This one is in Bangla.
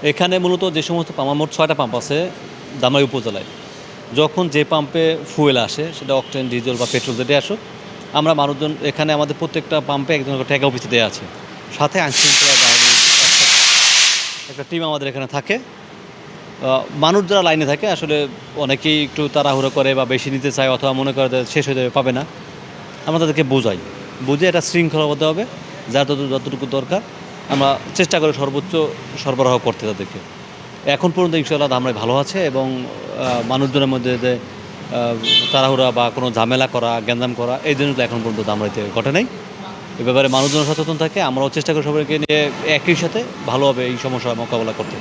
এখানে মূলত যে সমস্ত পাম্প, আমার মোট ৬টা পাম্প আছে ধামরাই উপজেলায়। যখন যে পাম্পে ফুয়েল আসে সেটা অকটেন, ডিজেল বা পেট্রোল যেটাই আসুক, আমরা মানুষজন এখানে আমাদের প্রত্যেকটা পাম্পে একজন করে ট্যাগ অফিসার দেয়া আছে। সাথে আইনশৃঙ্খলা বাহিনীর একটা টিম আমাদের এখানে থাকে। মানুষ যারা লাইনে থাকে আসলে অনেকেই একটু তাড়াহুড়ো করে বা বেশি নিতে চায় অথবা মনে করে যে শেষ হয়ে যাবে, পাবে না। আমরা তাদেরকে বোঝাই। বুঝিয়ে এটা শৃঙ্খলাবদ্ধ হবে। যার যতটুকু দরকার আমরা চেষ্টা করি সর্বোচ্চ সরবরাহ করতে তাদেরকে। এখন পর্যন্ত ইনশাআল্লাহ ধামরাই ভালো আছে এবং মানুষজনের মধ্যে যে তাড়াহুড়া বা কোনো ঝামেলা করা, গ্যাঞ্জাম করা এই জিনিসগুলো এখন পর্যন্ত ধামরাইতে ঘটে নাই। এ ব্যাপারে মানুষজন সচেতন থাকে। আমরাও চেষ্টা করি সবাইকে নিয়ে একই সাথে ভালোভাবে এই সমস্যার মোকাবেলা করতে।